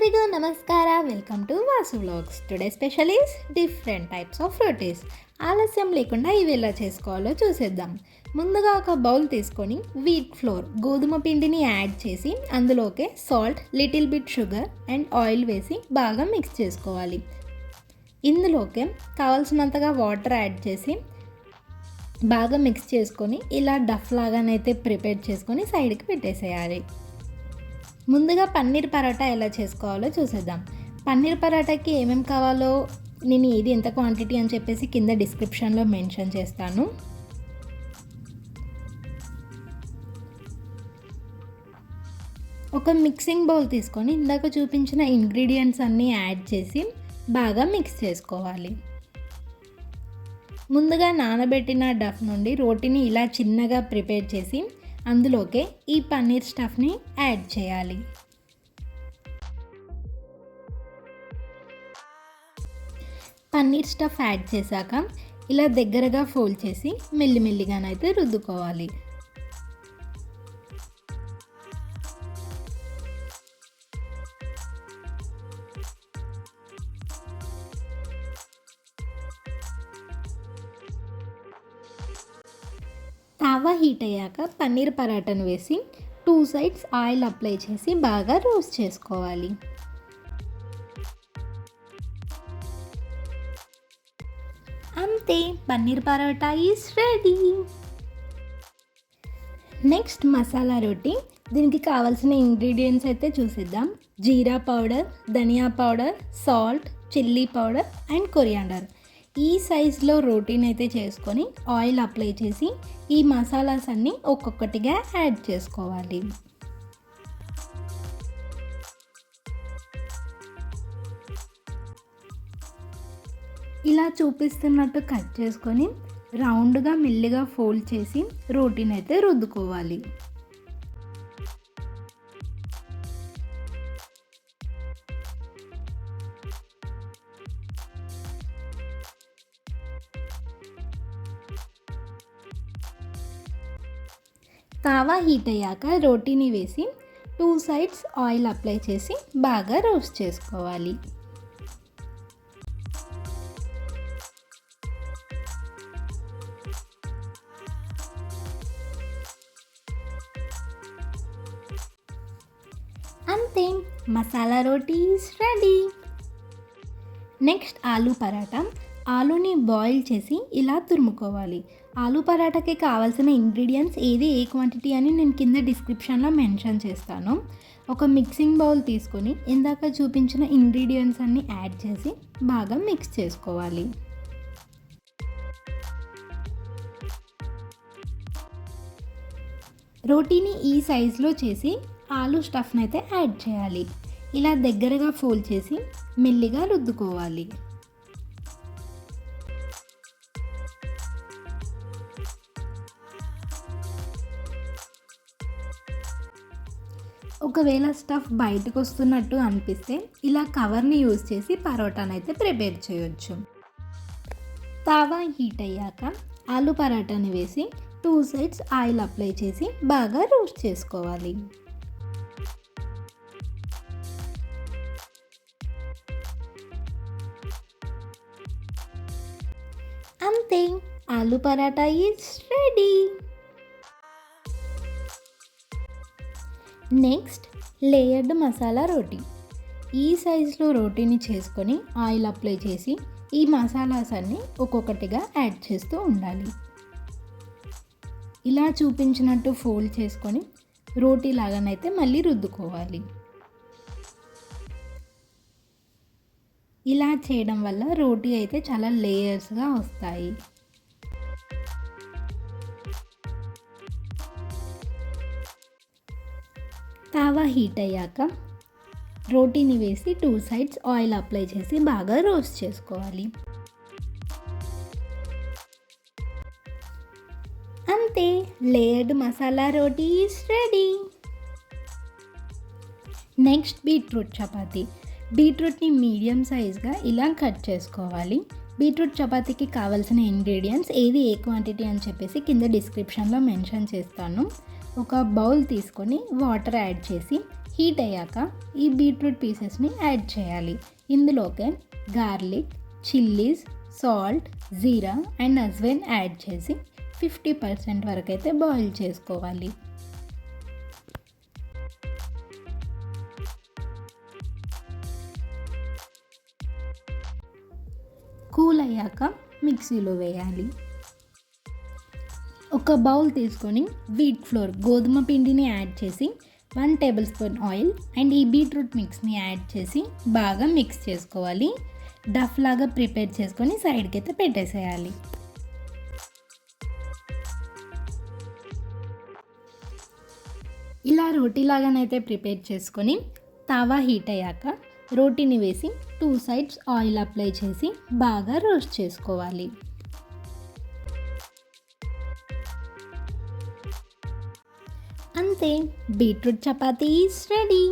ಎಲ್ಲರಿಗೂ ನಮಸ್ಕಾರ. Welcome to Vasu vlogs. Today special is different types of rotis. ఆలస్యం లేకుండా ఇవి ఎలా చేసుకోవాలో చూసేద్దాం. ముందుగా ఒక బౌల్ తీసుకొని వీట్ ఫ్లోర్ గోధుమ పిండిని యాడ్ చేసి అందులోకి salt, little bit sugar and oil వేసి బాగా మిక్స్ చేసుకోవాలి. ఇందులోకి కావాల్సినంతగా వాటర్ యాడ్ చేసి బాగా మిక్స్ చేసుకొని ఇలా డఫ్ లాగానైతే ప్రిపేర్ చేసుకొని సైడ్కి పెట్టేసేయాలి. ముందుగా పన్నీర్ పరోటా ఎలా చేసుకోవాలో చూసేద్దాం. పన్నీర్ పరోటాకి ఏమేమి కావాలో నేను ఏది ఎంత క్వాంటిటీ అని చెప్పేసి కింద డిస్క్రిప్షన్లో మెన్షన్ చేస్తాను. ఒక మిక్సింగ్ బౌల్ తీసుకొని ఇందాక చూపించిన ఇంగ్రీడియంట్స్ అన్నీ యాడ్ చేసి బాగా మిక్స్ చేసుకోవాలి. ముందుగా నానబెట్టిన డఫ్ నుండి రోటీని ఇలా చిన్నగా ప్రిపేర్ చేసి అందులోకే ఈ పన్నీర్ స్టఫ్ని యాడ్ చేయాలి. పన్నీర్ స్టఫ్ యాడ్ చేశాక ఇలా దగ్గరగా ఫోల్డ్ చేసి మెల్లిమెల్లిగానైతే రుద్దుకోవాలి. తావా హీట్ అయ్యాక పన్నీర్ పరాటాను వేసి 2 సైడ్స్ ఆయిల్ అప్లై చేసి బాగా రోస్ట్ చేసుకోవాలి. అంతే, paneer parotta is ready. Next masala roti. దీనికి కావాల్సిన ఇంగ్రీడియంట్స్ అయితే చూసిద్దాం. Jeera powder, dhania powder, salt, chilli powder and coriander. ఈ సైజులో రోటీని అయితే చేసుకొని ఆయిల్ అప్లై చేసి ఈ మసాలాస్ అన్నీ ఒక్కొక్కటిగా యాడ్ చేసుకోవాలి. ఇలా చూపిస్తున్నట్టు కట్ చేసుకొని రౌండ్గా మెల్లిగా ఫోల్డ్ చేసి రోటీని అయితే రుద్దుకోవాలి. తావా హీట్ అయ్యాక రోటీని వేసి 2 సైడ్స్ ఆయిల్ అప్లై చేసి బాగా రోస్ట్ చేసుకోవాలి. అంతే, masala roti is ready. Next aloo paratha. ఆలూని బాయిల్ చేసి ఇలా తురుముకోవాలి. ఆలూ పరాటాకి కావాల్సిన ఇంగ్రీడియంట్స్ ఏది ఏ క్వాంటిటీ అని నేను కింద డిస్క్రిప్షన్లో మెన్షన్ చేస్తాను. ఒక మిక్సింగ్ బౌల్ తీసుకొని ఇందాక చూపించిన ఇంగ్రీడియంట్స్ అన్నీ యాడ్ చేసి బాగా మిక్స్ చేసుకోవాలి. రోటీని ఈ సైజులో చేసి ఆలూ స్టఫ్ని అయితే యాడ్ చేయాలి. ఇలా దగ్గరగా ఫోల్డ్ చేసి మెల్లిగా రుద్దుకోవాలి. ఒకవేళ స్టఫ్ బయటకు వస్తున్నట్టు అనిపిస్తే ఇలా కవర్ని యూజ్ చేసి పరోటాను అయితే ప్రిపేర్ చేయొచ్చు. తావా హీట్ అయ్యాక ఆలూ పరాటాని వేసి 2 సైడ్స్ ఆయిల్ అప్లై చేసి బాగా రోస్ట్ చేసుకోవాలి. అంతే, aloo paratha is ready. Next layered masala roti. ఈ సైజులో రోటీని చేసుకొని ఆయిల్ అప్లై చేసి ఈ మసాలాస్ అన్నీ ఒక్కొక్కటిగా యాడ్ చేస్తూ ఉండాలి. ఇలా చూపించినట్టు ఫోల్డ్ చేసుకొని రోటీ లాగానైతే మళ్ళీ రుద్దుకోవాలి. ఇలా చేయడం వల్ల రోటీ అయితే చాలా లేయర్స్గా వస్తాయి. తావా హీట్ అయ్యాక రోటీని వేసి 2 సైడ్స్ ఆయిల్ అప్లై చేసి బాగా రోస్ట్ చేసుకోవాలి. అంతే, layered masala roti is ready. Next beetroot chapati. బీట్రూట్ని మీడియం సైజ్గా ఇలా కట్ చేసుకోవాలి. బీట్రూట్ చపాతీకి కావాల్సిన ఇంగ్రీడియంట్స్ ఏది ఏ క్వాంటిటీ అని చెప్పేసి కింద డిస్క్రిప్షన్లో మెన్షన్ చేస్తాను. ఒక బౌల్ తీసుకొని వాటర్ యాడ్ చేసి హీట్ అయ్యాక ఈ బీట్రూట్ పీసెస్ని యాడ్ చేయాలి. ఇందులోకి garlic, chillies, salt, jeera and ajwain add చేసి 50% వరకు అయితే బాయిల్ చేసుకోవాలి. కూల్ అయ్యాక మిక్సీలో వేయాలి. ఒక బౌల్ తీసుకొని వీట్ ఫ్లోర్ గోధుమ పిండిని యాడ్ చేసి 1 టేబుల్ స్పూన్ ఆయిల్ అండ్ ఈ బీట్రూట్ మిక్స్ని యాడ్ చేసి బాగా మిక్స్ చేసుకోవాలి. డఫ్ లాగా ప్రిపేర్ చేసుకొని సైడ్కి అయితే పెట్టేసేయాలి. ఇలా రోటీ లాగానైతే ప్రిపేర్ చేసుకొని తవా హీట్ అయ్యాక రోటీని వేసి 2 సైడ్స్ ఆయిల్ అప్లై చేసి బాగా రోస్ట్ చేసుకోవాలి. అంతే, బీట్రూట్ చపాతీ ఈజ్ రెడీ.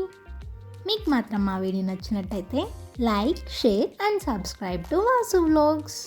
మీకు మాత్రం మా వీడియో నచ్చినట్టయితే like, share and subscribe to Vasu vlogs.